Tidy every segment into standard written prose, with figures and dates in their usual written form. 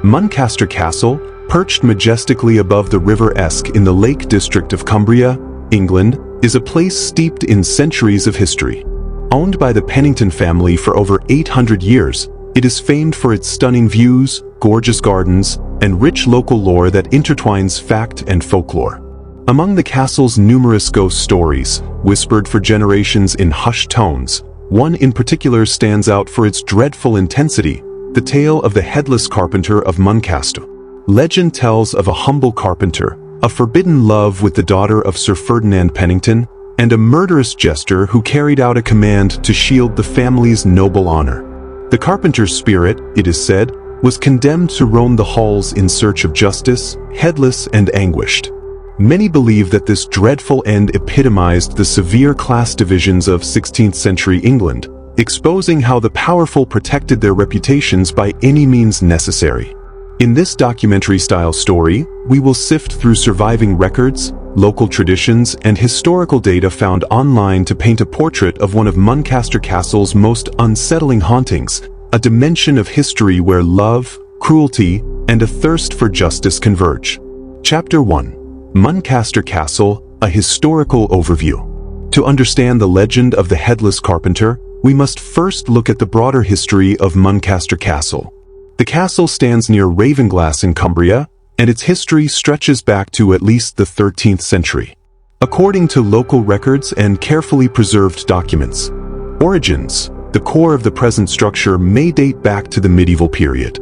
Muncaster Castle, perched majestically above the River Esk in the Lake District of Cumbria, England, is a place steeped in centuries of history. Owned by the Pennington family for over 800 years, it is famed for its stunning views, gorgeous gardens, and rich local lore that intertwines fact and folklore. Among the castle's numerous ghost stories, whispered for generations in hushed tones, one in particular stands out for its dreadful intensity: the tale of the Headless Carpenter of Muncaster. Legend tells of a humble carpenter, a forbidden love with the daughter of Sir Ferdinand Pennington, and a murderous jester who carried out a command to shield the family's noble honor. The carpenter's spirit, it is said, was condemned to roam the halls in search of justice, headless and anguished. Many believe that this dreadful end epitomized the severe class divisions of 16th century England, exposing how the powerful protected their reputations by any means necessary. In this documentary-style story, we will sift through surviving records, local traditions, and historical data found online to paint a portrait of one of Muncaster Castle's most unsettling hauntings, a dimension of history where love, cruelty, and a thirst for justice converge. Chapter 1. Muncaster Castle, a historical overview. To understand the legend of the Headless Carpenter, we must first look at the broader history of Muncaster Castle. The castle stands near Ravenglass in Cumbria, and its history stretches back to at least the 13th century. According to local records and carefully preserved documents, origins, the core of the present structure may date back to the medieval period.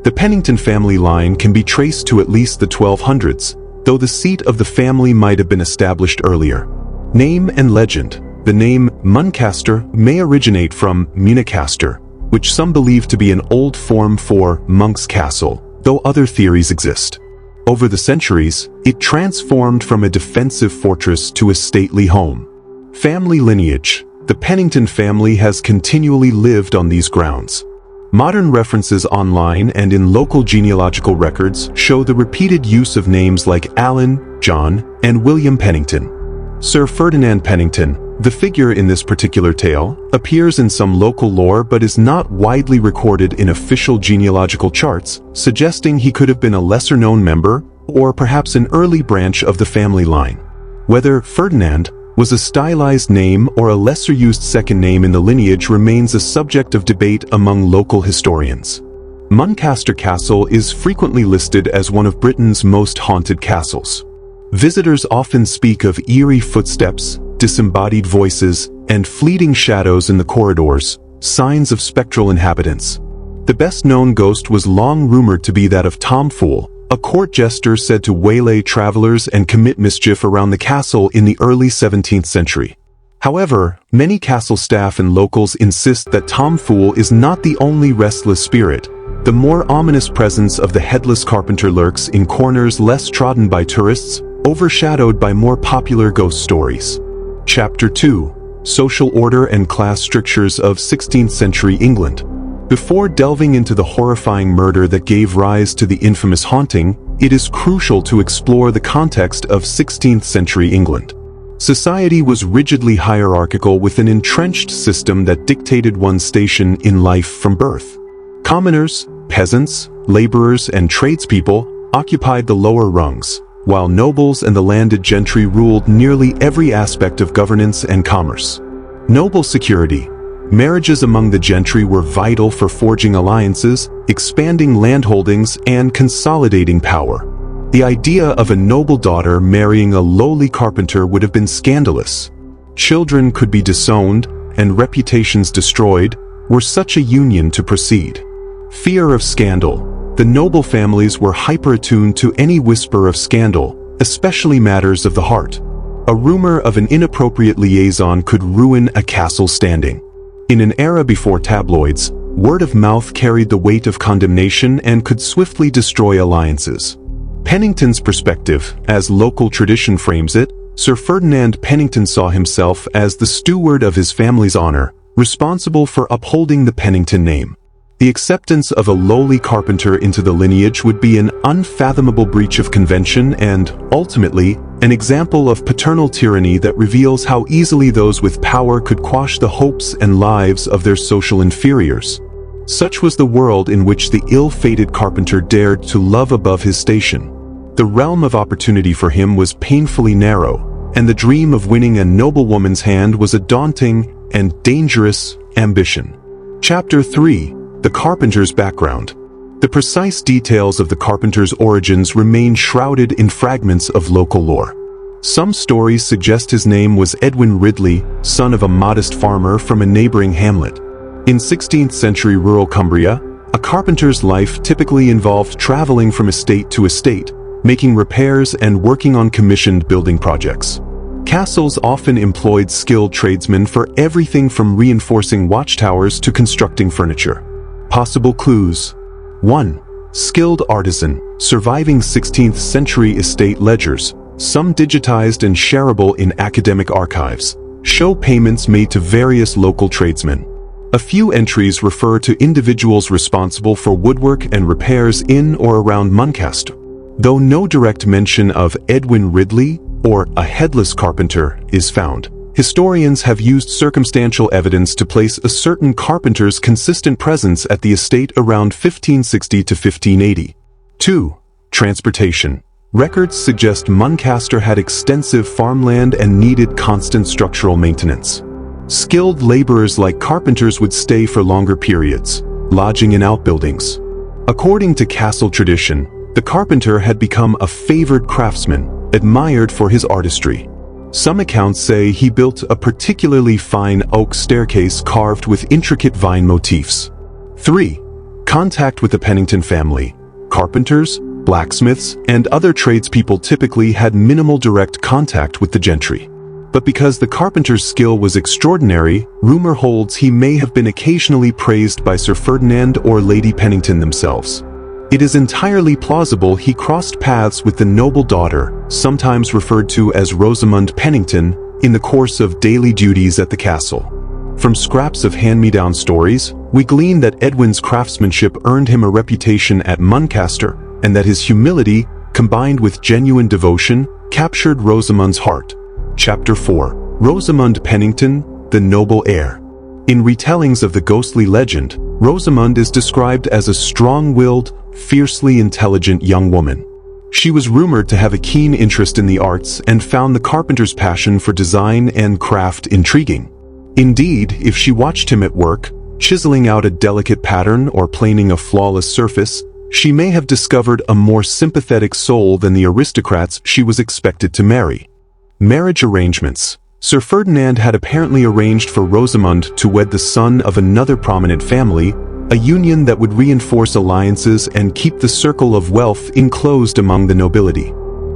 The Pennington family line can be traced to at least the 1200s, though the seat of the family might have been established earlier. Name and legend. The name Muncaster may originate from Muncaster, which some believe to be an old form for monk's castle, though other theories exist. Over the centuries, it transformed from a defensive fortress to a stately home. Family lineage. The Pennington family has continually lived on these grounds. Modern references online and in local genealogical records show the repeated use of names like Alan, John, and William Pennington. Sir Ferdinand Pennington, the figure in this particular tale, appears in some local lore but is not widely recorded in official genealogical charts, suggesting he could have been a lesser-known member or perhaps an early branch of the family line. Whether Ferdinand was a stylized name or a lesser-used second name in the lineage remains a subject of debate among local historians. Muncaster Castle is frequently listed as one of Britain's most haunted castles. Visitors often speak of eerie footsteps, disembodied voices, and fleeting shadows in the corridors, signs of spectral inhabitants. The best-known ghost was long rumored to be that of Tom Fool, a court jester said to waylay travelers and commit mischief around the castle in the early 17th century. However, many castle staff and locals insist that Tom Fool is not the only restless spirit. The more ominous presence of the Headless Carpenter lurks in corners less trodden by tourists, overshadowed by more popular ghost stories. Chapter 2. Social Order and Class Strictures of 16th Century England. Before delving into the horrifying murder that gave rise to the infamous haunting, it is crucial to explore the context of 16th century England. Society was rigidly hierarchical with an entrenched system that dictated one's station in life from birth. Commoners, peasants, laborers, and tradespeople occupied the lower rungs, while nobles and the landed gentry ruled nearly every aspect of governance and commerce. Noble security. Marriages among the gentry were vital for forging alliances, expanding landholdings, and consolidating power. The idea of a noble daughter marrying a lowly carpenter would have been scandalous. Children could be disowned, and reputations destroyed, were such a union to proceed. Fear of scandal. The noble families were hyper-attuned to any whisper of scandal, especially matters of the heart. A rumor of an inappropriate liaison could ruin a castle standing. In an era before tabloids, word of mouth carried the weight of condemnation and could swiftly destroy alliances. Pennington's perspective, as local tradition frames it, Sir Ferdinand Pennington saw himself as the steward of his family's honor, responsible for upholding the Pennington name. The acceptance of a lowly carpenter into the lineage would be an unfathomable breach of convention and, ultimately, an example of paternal tyranny that reveals how easily those with power could quash the hopes and lives of their social inferiors. Such was the world in which the ill-fated carpenter dared to love above his station. The realm of opportunity for him was painfully narrow, and the dream of winning a noblewoman's hand was a daunting and dangerous ambition. Chapter 3. The Carpenter's Background. The precise details of the carpenter's origins remain shrouded in fragments of local lore. Some stories suggest his name was Edwin Ridley, son of a modest farmer from a neighboring hamlet. In 16th century rural Cumbria, a carpenter's life typically involved traveling from estate to estate, making repairs and working on commissioned building projects. Castles often employed skilled tradesmen for everything from reinforcing watchtowers to constructing furniture. Possible clues. 1. Skilled artisan, surviving 16th century estate ledgers, some digitized and shareable in academic archives, show payments made to various local tradesmen. A few entries refer to individuals responsible for woodwork and repairs in or around Muncaster. Though no direct mention of Edwin Ridley or a headless carpenter is found, historians have used circumstantial evidence to place a certain carpenter's consistent presence at the estate around 1560 to 1580. 2. Transportation. Records suggest Muncaster had extensive farmland and needed constant structural maintenance. Skilled laborers like carpenters would stay for longer periods, lodging in outbuildings. According to castle tradition, the carpenter had become a favored craftsman, admired for his artistry. Some accounts say he built a particularly fine oak staircase carved with intricate vine motifs. 3. Contact with the Pennington family. Carpenters, blacksmiths, and other tradespeople typically had minimal direct contact with the gentry. But because the carpenter's skill was extraordinary, rumor holds he may have been occasionally praised by Sir Ferdinand or Lady Pennington themselves. It is entirely plausible he crossed paths with the noble daughter, sometimes referred to as Rosamund Pennington, in the course of daily duties at the castle. From scraps of hand-me-down stories, we glean that Edwin's craftsmanship earned him a reputation at Muncaster, and that his humility, combined with genuine devotion, captured Rosamund's heart. Chapter 4. Rosamund Pennington, the noble heir. In retellings of the ghostly legend, Rosamund is described as a strong-willed, fiercely intelligent young woman. She was rumored to have a keen interest in the arts and found the carpenter's passion for design and craft intriguing. Indeed, if she watched him at work, chiseling out a delicate pattern or planing a flawless surface, she may have discovered a more sympathetic soul than the aristocrats she was expected to marry. Marriage arrangements. Sir Ferdinand had apparently arranged for Rosamund to wed the son of another prominent family, a union that would reinforce alliances and keep the circle of wealth enclosed among the nobility.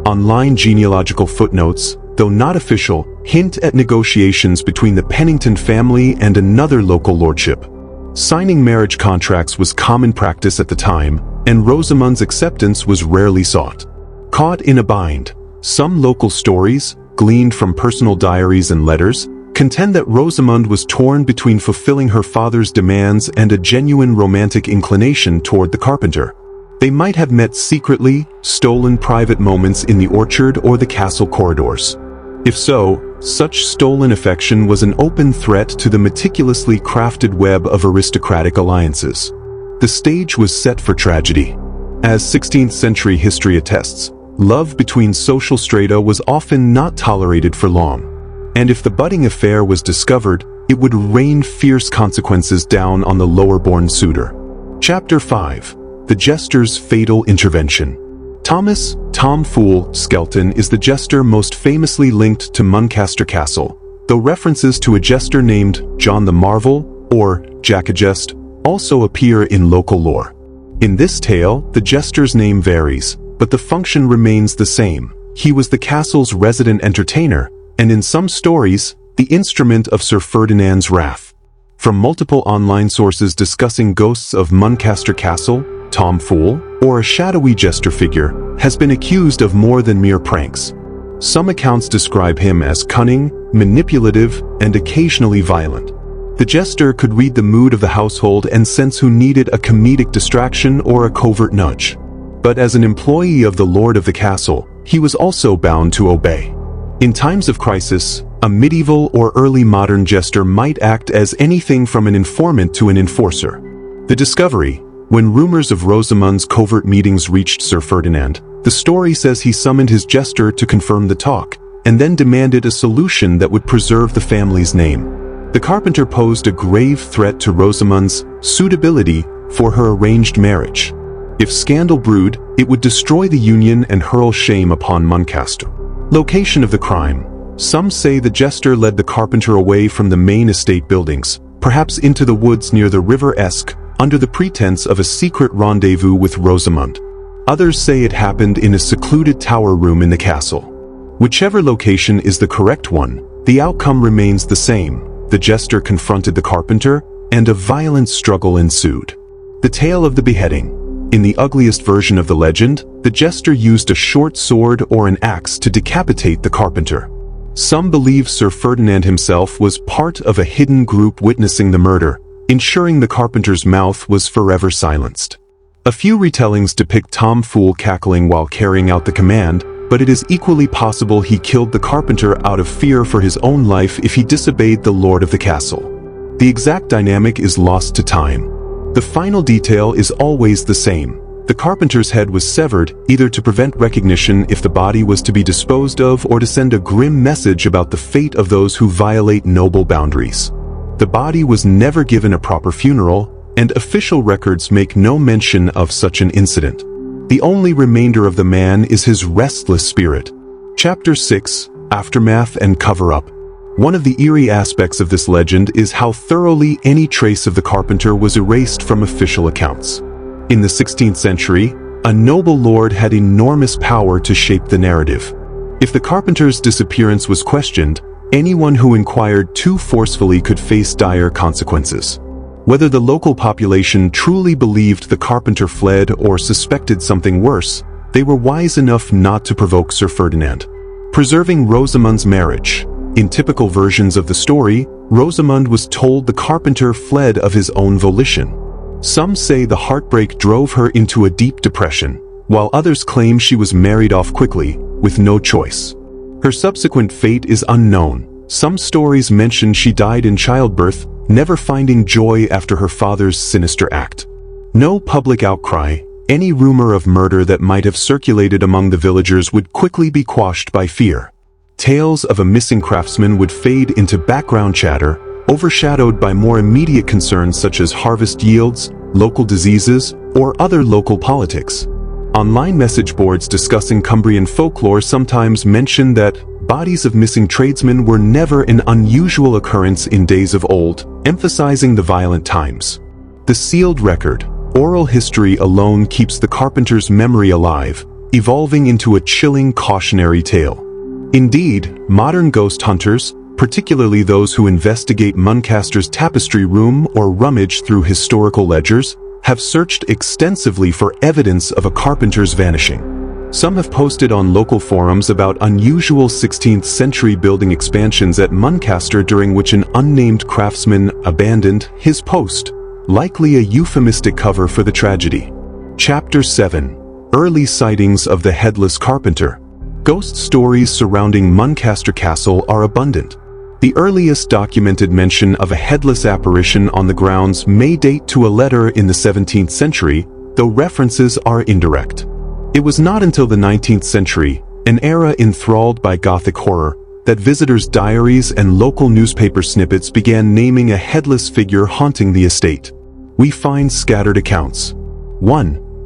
Online genealogical footnotes, though not official, hint at negotiations between the Pennington family and another local lordship. Signing marriage contracts was common practice at the time, and Rosamund's acceptance was rarely sought. Caught in a bind. Some local stories, gleaned from personal diaries and letters, contend that Rosamund was torn between fulfilling her father's demands and a genuine romantic inclination toward the carpenter. They might have met secretly, stolen private moments in the orchard or the castle corridors. If so, such stolen affection was an open threat to the meticulously crafted web of aristocratic alliances. The stage was set for tragedy. As 16th century history attests, love between social strata was often not tolerated for long. And if the budding affair was discovered, it would rain fierce consequences down on the lower-born suitor. Chapter 5. The Jester's Fatal Intervention. Thomas "Tom Fool" Skelton is the jester most famously linked to Muncaster Castle, though references to a jester named John the Marvel, or Jack a Jest, also appear in local lore. In this tale, the jester's name varies, but the function remains the same. He was the castle's resident entertainer, and in some stories, the instrument of Sir Ferdinand's wrath. From multiple online sources discussing ghosts of Muncaster Castle, Tom Fool, or a shadowy jester figure, has been accused of more than mere pranks. Some accounts describe him as cunning, manipulative, and occasionally violent. The jester could read the mood of the household and sense who needed a comedic distraction or a covert nudge. But as an employee of the lord of the castle, he was also bound to obey. In times of crisis, a medieval or early modern jester might act as anything from an informant to an enforcer. The discovery. When rumors of Rosamund's covert meetings reached Sir Ferdinand, the story says he summoned his jester to confirm the talk, and then demanded a solution that would preserve the family's name. The carpenter posed a grave threat to Rosamund's suitability for her arranged marriage. If scandal brewed, it would destroy the union and hurl shame upon Muncaster. Location of the crime. Some say the jester led the carpenter away from the main estate buildings, perhaps into the woods near the River Esk, under the pretense of a secret rendezvous with Rosamund. Others say it happened in a secluded tower room in the castle. Whichever location is the correct one, the outcome remains the same. The jester confronted the carpenter, and a violent struggle ensued. The tale of the beheading. In the ugliest version of the legend, the jester used a short sword or an axe to decapitate the carpenter. Some believe Sir Ferdinand himself was part of a hidden group witnessing the murder, ensuring the carpenter's mouth was forever silenced. A few retellings depict Tom Fool cackling while carrying out the command, but it is equally possible he killed the carpenter out of fear for his own life if he disobeyed the lord of the castle. The exact dynamic is lost to time. The final detail is always the same. The carpenter's head was severed, either to prevent recognition if the body was to be disposed of or to send a grim message about the fate of those who violate noble boundaries. The body was never given a proper funeral, and official records make no mention of such an incident. The only remainder of the man is his restless spirit. Chapter 6: Aftermath and Cover-Up. One of the eerie aspects of this legend is how thoroughly any trace of the carpenter was erased from official accounts. In the 16th century, a noble lord had enormous power to shape the narrative. If the carpenter's disappearance was questioned, anyone who inquired too forcefully could face dire consequences. Whether the local population truly believed the carpenter fled or suspected something worse, they were wise enough not to provoke Sir Ferdinand. Preserving Rosamund's marriage. In typical versions of the story, Rosamund was told the carpenter fled of his own volition. Some say the heartbreak drove her into a deep depression, while others claim she was married off quickly, with no choice. Her subsequent fate is unknown. Some stories mention she died in childbirth, never finding joy after her father's sinister act. No public outcry. Any rumor of murder that might have circulated among the villagers would quickly be quashed by fear. Tales of a missing craftsman would fade into background chatter, overshadowed by more immediate concerns such as harvest yields, local diseases, or other local politics. Online message boards discussing Cumbrian folklore sometimes mention that bodies of missing tradesmen were never an unusual occurrence in days of old, emphasizing the violent times. The sealed record. Oral history alone keeps the carpenter's memory alive, evolving into a chilling cautionary tale. Indeed, modern ghost hunters, particularly those who investigate Muncaster's tapestry room or rummage through historical ledgers, have searched extensively for evidence of a carpenter's vanishing. Some have posted on local forums about unusual 16th century building expansions at Muncaster during which an unnamed craftsman abandoned his post, likely a euphemistic cover for the tragedy. Chapter 7: Early sightings of the Headless Carpenter. Ghost stories surrounding Muncaster Castle are abundant. The earliest documented mention of a headless apparition on the grounds may date to a letter in the 17th century, though references are indirect. It was not until the 19th century, an era enthralled by Gothic horror, that visitors' diaries and local newspaper snippets began naming a headless figure haunting the estate. We find scattered accounts. 1.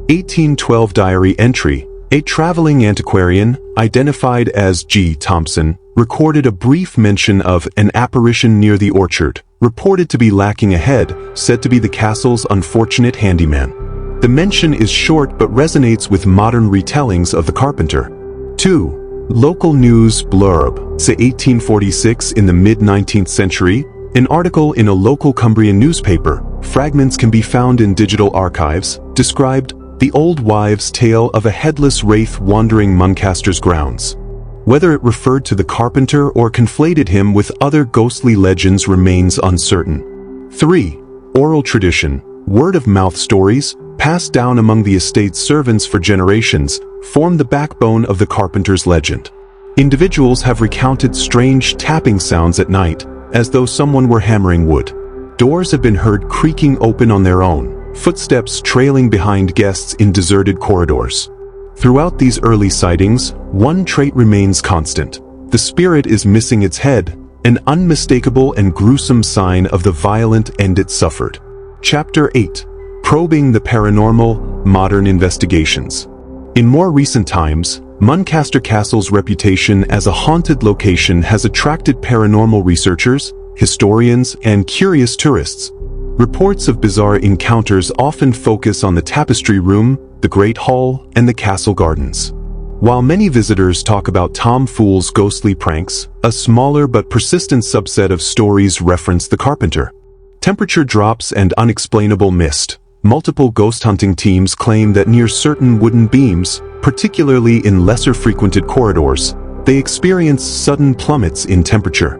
1812 diary entry. A traveling antiquarian, identified as G. Thompson, recorded a brief mention of an apparition near the orchard, reported to be lacking a head, said to be the castle's unfortunate handyman. The mention is short but resonates with modern retellings of the carpenter. 2. Local news blurb. Say 1846 in the mid-19th century, an article in a local Cumbrian newspaper, fragments can be found in digital archives, described the old wives' tale of a headless wraith wandering Muncaster's grounds. Whether it referred to the carpenter or conflated him with other ghostly legends remains uncertain. 3. Oral tradition. Word-of-mouth stories, passed down among the estate's servants for generations, form the backbone of the carpenter's legend. Individuals have recounted strange tapping sounds at night, as though someone were hammering wood. Doors have been heard creaking open on their own, footsteps trailing behind guests in deserted corridors. Throughout these early sightings, one trait remains constant. The spirit is missing its head, an unmistakable and gruesome sign of the violent end it suffered. Chapter 8. Probing the Paranormal, Modern Investigations. In more recent times, Muncaster Castle's reputation as a haunted location has attracted paranormal researchers, historians, and curious tourists. Reports of bizarre encounters often focus on the tapestry room, the Great Hall, and the castle gardens. While many visitors talk about Tom Fool's ghostly pranks, a smaller but persistent subset of stories reference the carpenter. Temperature drops and unexplainable mist. Multiple ghost hunting teams claim that near certain wooden beams, particularly in lesser frequented corridors, they experience sudden plummets in temperature.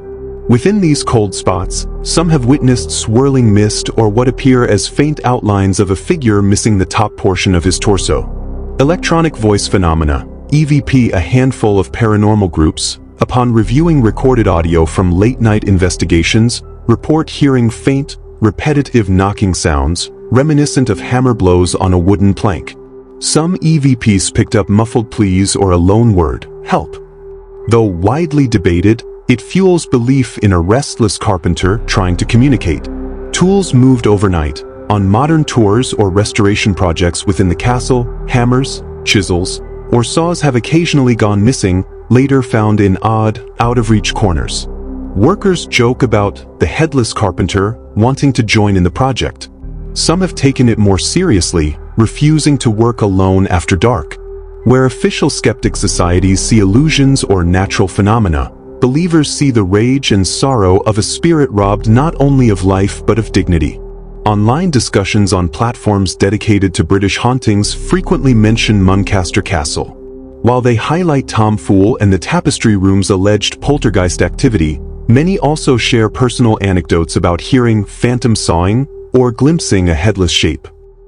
Within these cold spots, some have witnessed swirling mist or what appear as faint outlines of a figure missing the top portion of his torso. Electronic voice phenomena, EVP. A handful of paranormal groups, upon reviewing recorded audio from late-night investigations, report hearing faint, repetitive knocking sounds, reminiscent of hammer blows on a wooden plank. Some EVPs picked up muffled pleas or a lone word, help. Though widely debated, it fuels belief in a restless carpenter trying to communicate. Tools moved overnight. On modern tours or restoration projects within the castle, hammers, chisels, or saws have occasionally gone missing, later found in odd, out-of-reach corners. Workers joke about the Headless Carpenter wanting to join in the project. Some have taken it more seriously, refusing to work alone after dark. Where official skeptic societies see illusions or natural phenomena, believers see the rage and sorrow of a spirit robbed not only of life but of dignity. Online discussions on platforms dedicated to British hauntings frequently mention Muncaster Castle. While they highlight Tom Fool and the tapestry room's alleged poltergeist activity, many also share personal anecdotes about hearing phantom sawing or glimpsing a headless shape.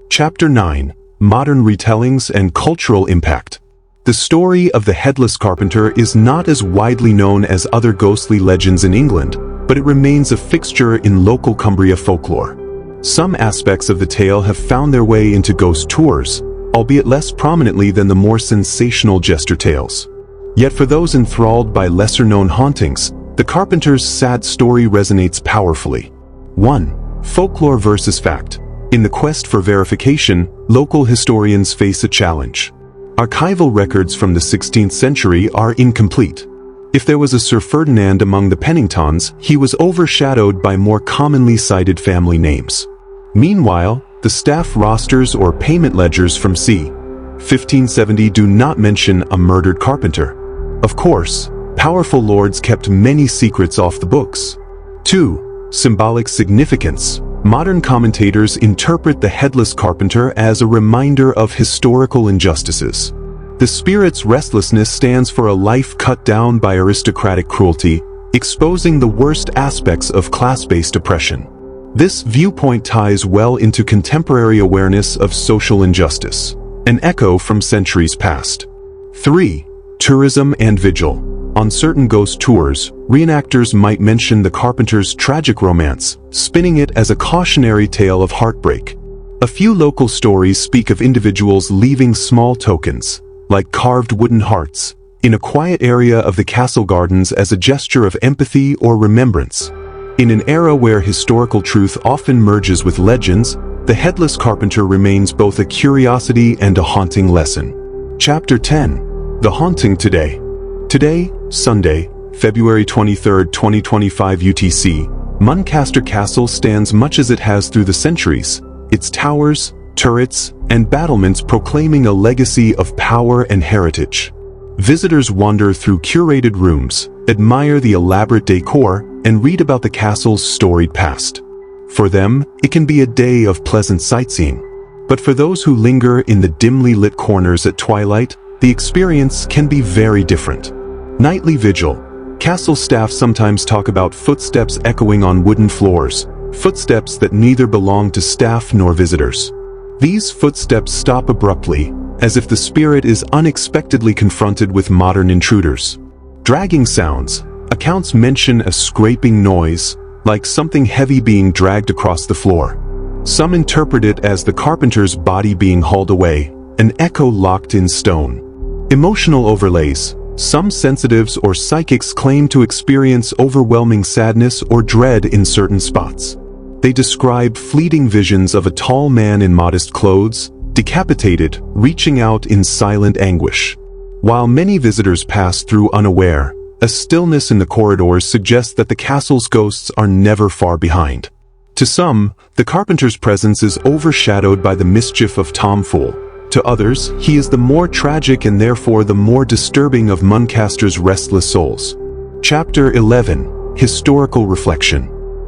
Chapter 9. Modern Retellings and Cultural Impact. The story of the Headless Carpenter is not as widely known as other ghostly legends in England, but it remains a fixture in local Cumbria folklore. Some aspects of the tale have found their way into ghost tours, albeit less prominently than the more sensational jester tales. Yet for those enthralled by lesser-known hauntings, the Carpenter's sad story resonates powerfully. 1. Folklore versus fact. In the quest for verification, local historians face a challenge. Archival records from the 16th century are incomplete. If there was a Sir Ferdinand among the Penningtons, he was overshadowed by more commonly cited family names. Meanwhile, the staff rosters or payment ledgers from c. 1570 do not mention a murdered carpenter. Of course, powerful lords kept many secrets off the books. 2. Symbolic significance. Modern commentators interpret the Headless Carpenter as a reminder of historical injustices. The spirit's restlessness stands for a life cut down by aristocratic cruelty, exposing the worst aspects of class-based oppression. This viewpoint ties well into contemporary awareness of social injustice, an echo from centuries past. 3. Tourism and vigil. On certain ghost tours, reenactors might mention the carpenter's tragic romance, spinning it as a cautionary tale of heartbreak. A few local stories speak of individuals leaving small tokens, like carved wooden hearts, in a quiet area of the castle gardens as a gesture of empathy or remembrance. In an era where historical truth often merges with legends, the Headless Carpenter remains both a curiosity and a haunting lesson. Chapter 10. The Haunting Today. Today, Sunday, February 23, 2025 UTC, Muncaster Castle stands much as it has through the centuries, its towers, turrets, and battlements proclaiming a legacy of power and heritage. Visitors wander through curated rooms, admire the elaborate decor, and read about the castle's storied past. For them, it can be a day of pleasant sightseeing. But for those who linger in the dimly lit corners at twilight, the experience can be very different. Nightly vigil. Castle staff sometimes talk about footsteps echoing on wooden floors, footsteps that neither belong to staff nor visitors. These footsteps stop abruptly, as if the spirit is unexpectedly confronted with modern intruders. Dragging sounds. Accounts mention a scraping noise, like something heavy being dragged across the floor. Some interpret it as the carpenter's body being hauled away, an echo locked in stone. Emotional overlays. Some sensitives or psychics claim to experience overwhelming sadness or dread in certain spots. They describe fleeting visions of a tall man in modest clothes, decapitated, reaching out in silent anguish. While many visitors pass through unaware, a stillness in the corridors suggests that the castle's ghosts are never far behind. To some, the carpenter's presence is overshadowed by the mischief of tomfool. To others, he is the more tragic and therefore the more disturbing of Muncaster's restless souls. Chapter 11. Historical Reflection.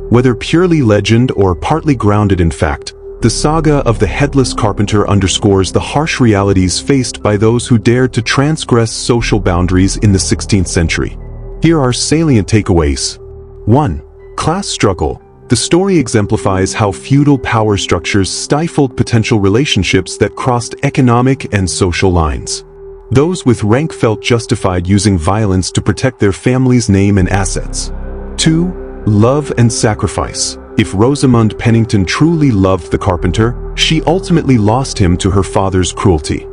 Whether purely legend or partly grounded in fact, the saga of the Headless Carpenter underscores the harsh realities faced by those who dared to transgress social boundaries in the 16th century. Here are salient takeaways. 1. Class struggle. The story exemplifies how feudal power structures stifled potential relationships that crossed economic and social lines. Those with rank felt justified using violence to protect their family's name and assets. 2. Love and sacrifice. If Rosamund Pennington truly loved the carpenter, she ultimately lost him to her father's cruelty.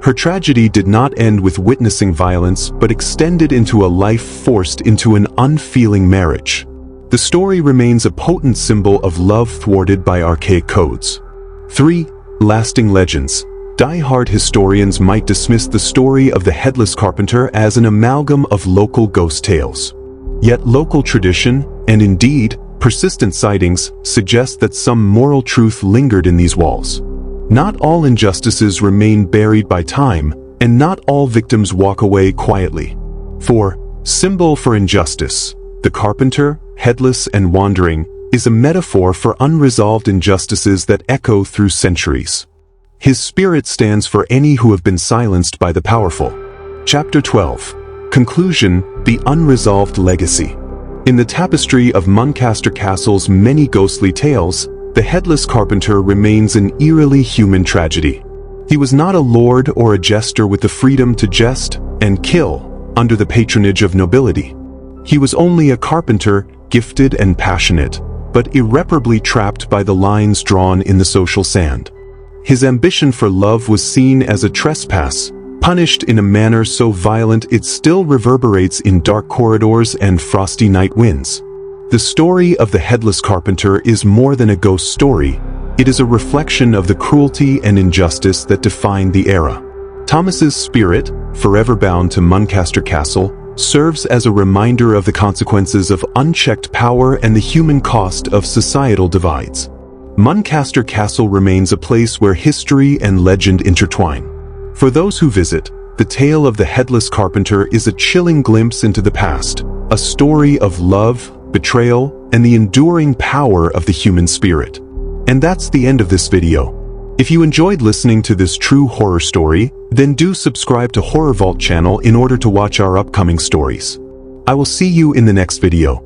Her tragedy did not end with witnessing violence, but extended into a life forced into an unfeeling marriage. The story remains a potent symbol of love thwarted by archaic codes. 3. Lasting legends. Die-hard historians might dismiss the story of the Headless Carpenter as an amalgam of local ghost tales. Yet local tradition, and indeed, persistent sightings, suggest that some moral truth lingered in these walls. Not all injustices remain buried by time, and not all victims walk away quietly. 4. Symbol for injustice. The carpenter, headless and wandering, is a metaphor for unresolved injustices that echo through centuries. His spirit stands for any who have been silenced by the powerful. Chapter 12. Conclusion: The Unresolved Legacy. In the tapestry of Muncaster Castle's many ghostly tales, the Headless Carpenter remains an eerily human tragedy. He was not a lord or a jester with the freedom to jest and kill under the patronage of nobility. He was only a carpenter, gifted and passionate, but irreparably trapped by the lines drawn in the social sand. His ambition for love was seen as a trespass, punished in a manner so violent it still reverberates in dark corridors and frosty night winds. The story of the Headless Carpenter is more than a ghost story. It is a reflection of the cruelty and injustice that defined the era. Thomas's spirit, forever bound to Muncaster Castle, serves as a reminder of the consequences of unchecked power and the human cost of societal divides. Muncaster Castle remains a place where history and legend intertwine. For those who visit, the tale of the Headless Carpenter is a chilling glimpse into the past, a story of love, betrayal, and the enduring power of the human spirit. And that's the end of this video. If you enjoyed listening to this true horror story, then do subscribe to Horror Vault channel in order to watch our upcoming stories. I will see you in the next video.